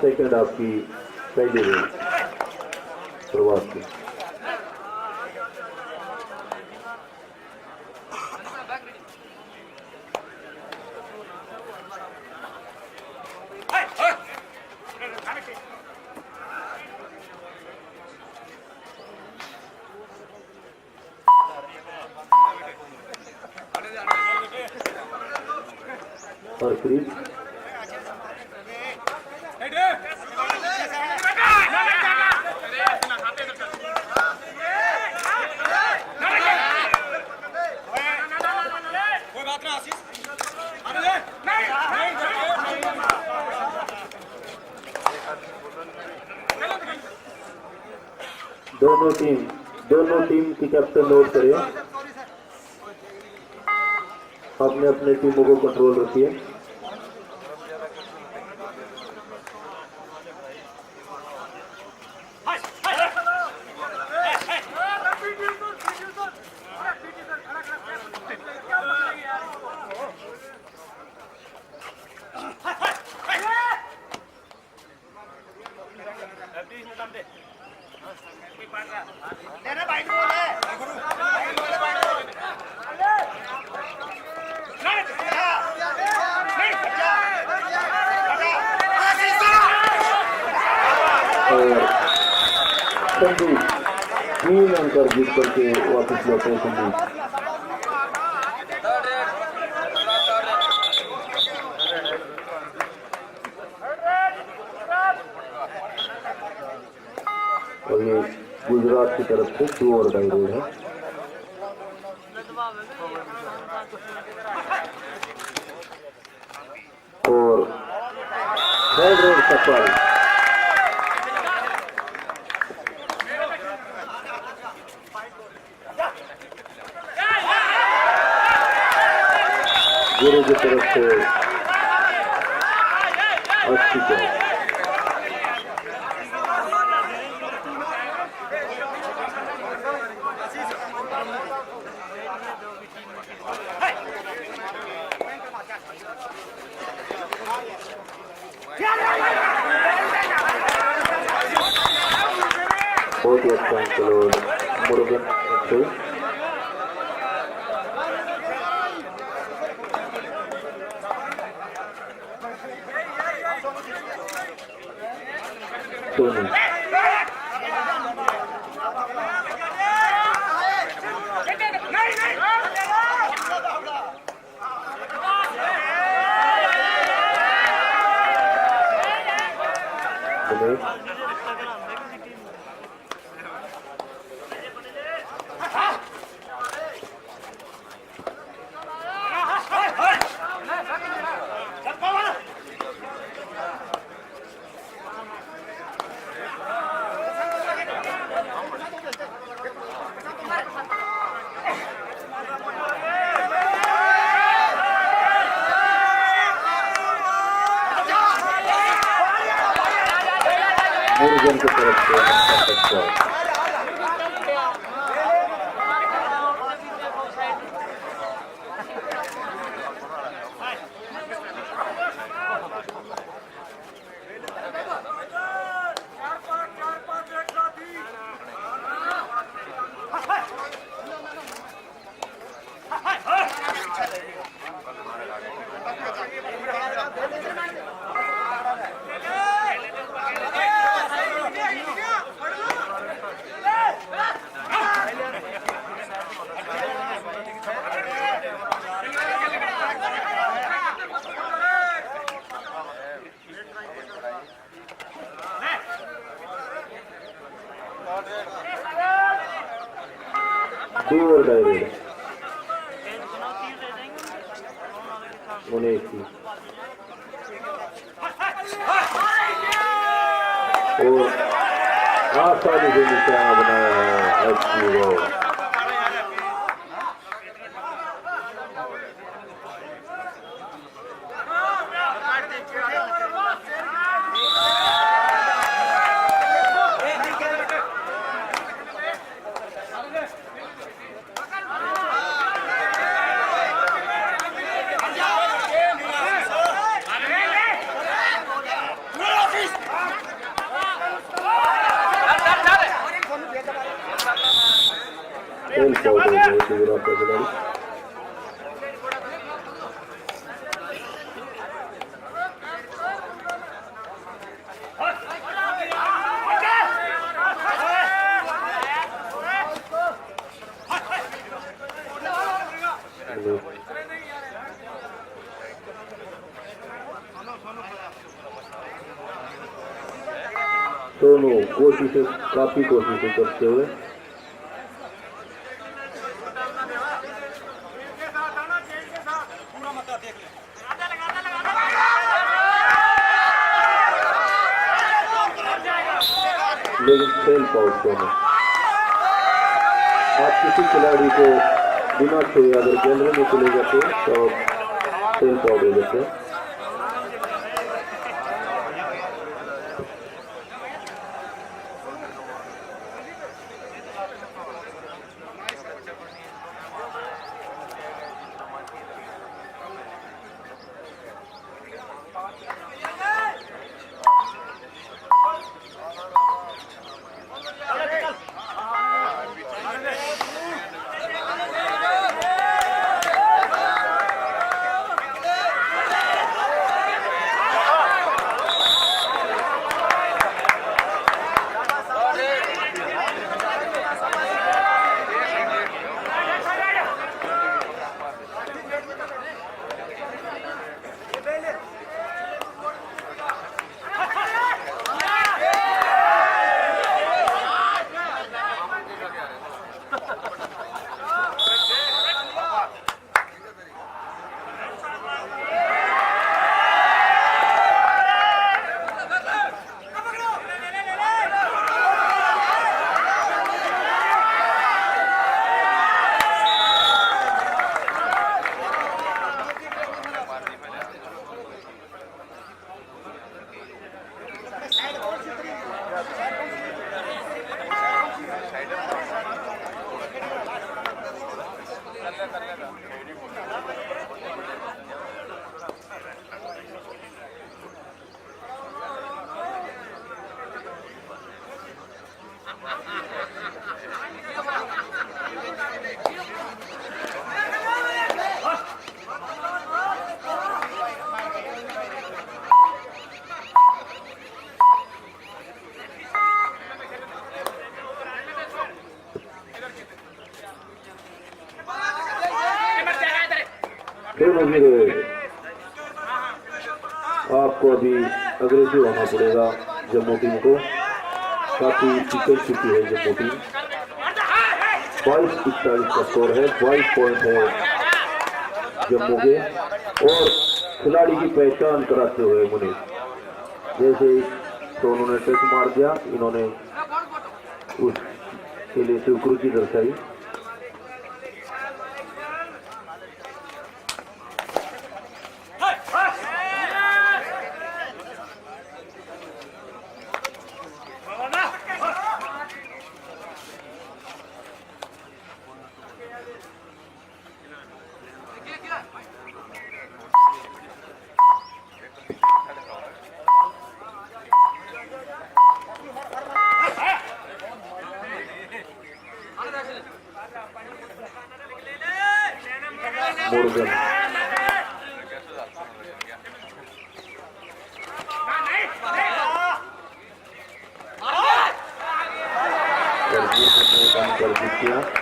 Second half की पहली rail प्रवास की और क्रीज दोनों टीम की कैप्टन नोट करिए, अपने अपने टीमों को कंट्रोल रखिए। तीन अंकर जीत करके वापस लौटे संदीप। और ये गुजरात की तरफ से 2 ओवर डाई रोड है। और थर्ड रोड सफल। गुरु की तरफ से अच्छी कैच। बहुत ही अच्छा अंकल मुरुगन से मुरुगन की तरफ से 2 ओवर डायरेक्ट उन्हें थी और आसानी से निशाना बनाया है अच्छी बॉल गुजरात का खिलाड़ी दोनों काफी कोशिशें करते हुए लेकिन फेल पाउट में आप किसी खिलाड़ी को बिना छुए अगर गैलरी में चले जाते तो फेल पाउट हो जाते आपको अभी अग्रेसिव होना पड़ेगा जम्मू टीम को काफी पिछड़ चुकी है जम्मू टीम 22-41 का स्कोर है 22 पॉइंट है जम्मू के और खिलाड़ी की पहचान कराते हुए मुनीर जैसे तो उन्होंने टच मार दिया इन्होंने उसके लिए स्वीकृति दर्शाई Morgan. कर दिया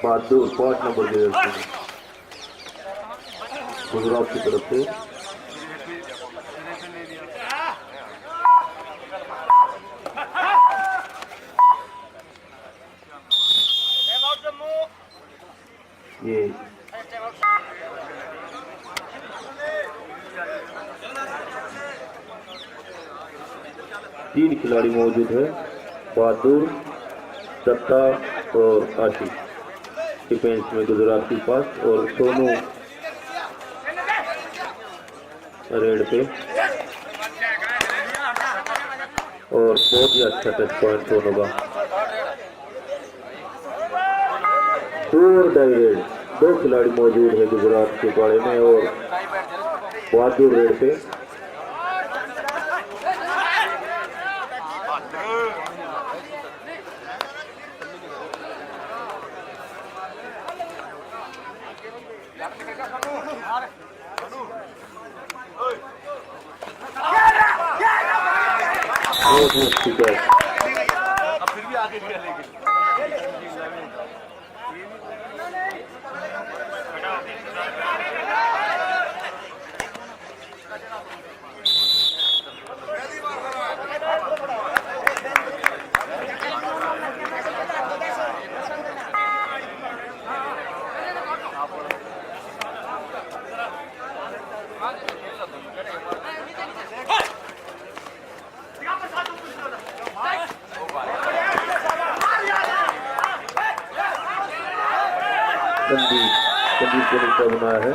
बहादुर 5 नंबर की जर्सी में गुजरात की तरफ से। ये 3 खिलाड़ी मौजूद है, बहादुर, दत्ता और आशिक डिफेंस में गुजरात के पास, और सोनू रेड पे। और बहुत ही अच्छा टच पॉइंट सोनू का। 2 खिलाड़ी मौजूद है गुजरात के पाड़े में और बहादुर रेड पे। ठीक है, फिर भी आगे लेकिन संदीप को नीचा बनाया है।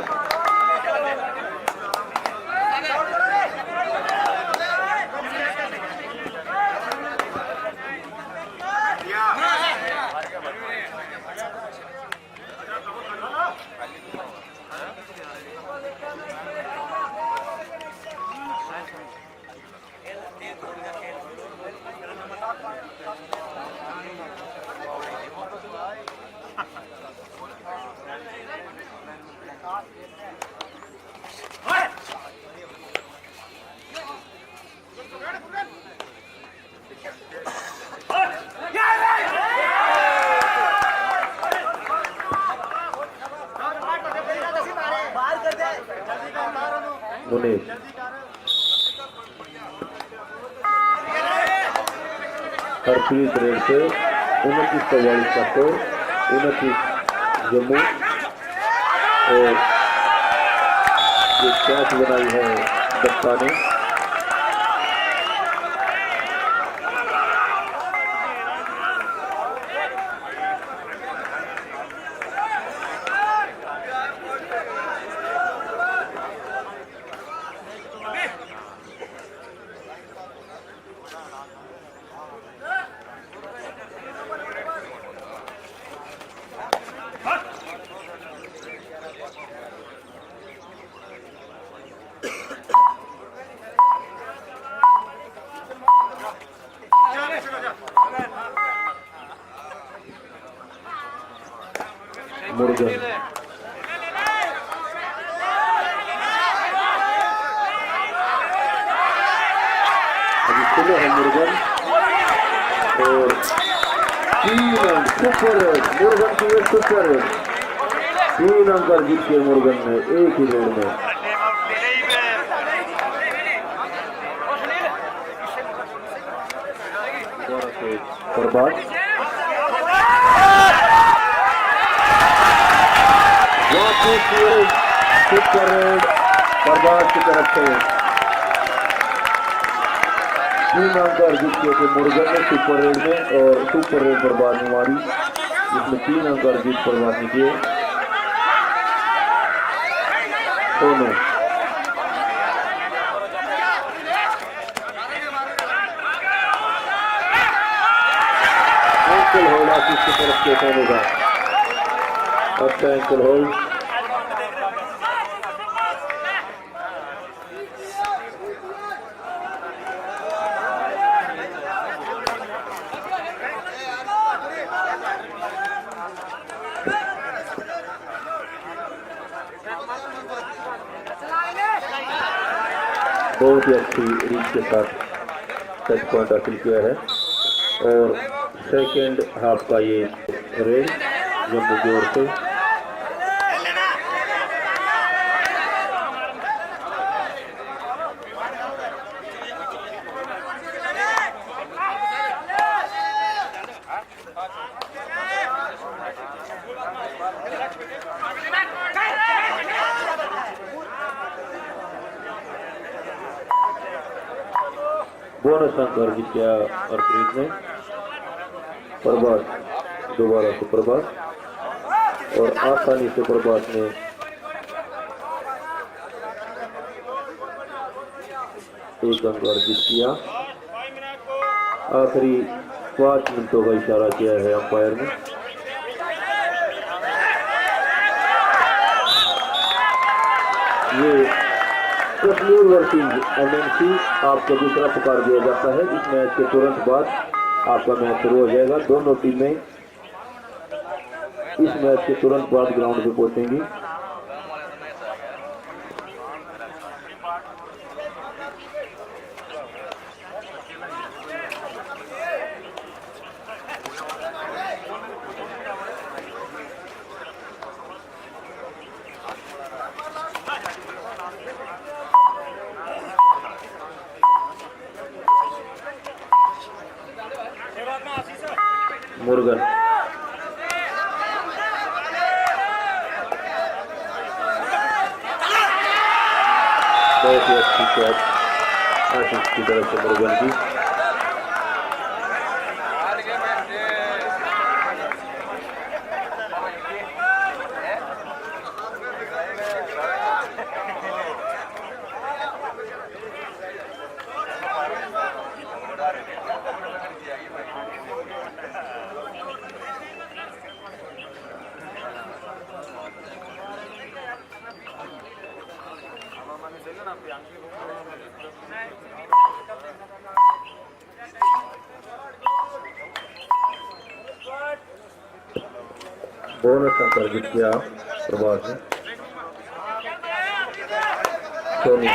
मुनीष हरप्रीत रेड से 29-44 का स्कोर, 29 जम्मू। और ये कैच बनाई है दत्ता ने। मुर्गन अभी खुले है मुर्गन और 3 अंक सुपर मुर्गन की सुपर 3 अंक पर जीत के मुर्गन ने एक ही रेड में। बर्बाद सुपर रेड बर्बाद की तरफ से 3 अंक पर जीत किए थे मुर्गन ने सुपर रेड में, और सुपर रेड बर्बाद में मारी जिसमें 3 अंक पर जीत बर्बाद नहीं किए। दोनों एंकल होल्ड आशीष की तरफ से दोनों का अच्छा एंकल होल्ड। बहुत ही अच्छी रीच के साथ टच पॉइंट हासिल किया है। और सेकेंड हाफ का ये रेड जम्मू की ओर से। बोनस अंक अर्जित किया हरप्रीत ने। प्रभास दोबारा से प्रभास और आसानी से प्रभास ने एक अंक अर्जित किया। आखिरी 5 मिनटों का इशारा किया है अंपायर ने। ये कश्मीर वर्सेस एमएनसी आपको दूसरा पुकार दिया जाता है। इस मैच के तुरंत बाद आपका मैच शुरू हो जाएगा। दोनों टीमें इस मैच के तुरंत बाद ग्राउंड पे पहुंचेंगी। मुर्गन बहुत ही अच्छी कैच आशीष की तरफ से मुर्गन की। बोनस अंक अर्जित किया प्रभास ने। Sony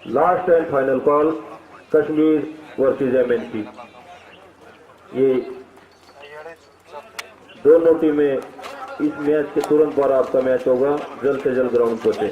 last and final call Kashmir versus MNC. ये दोनों टीमें इस मैच के तुरंत बाद आपका मैच होगा। जल्द से जल्द ग्राउंड पहुंचे।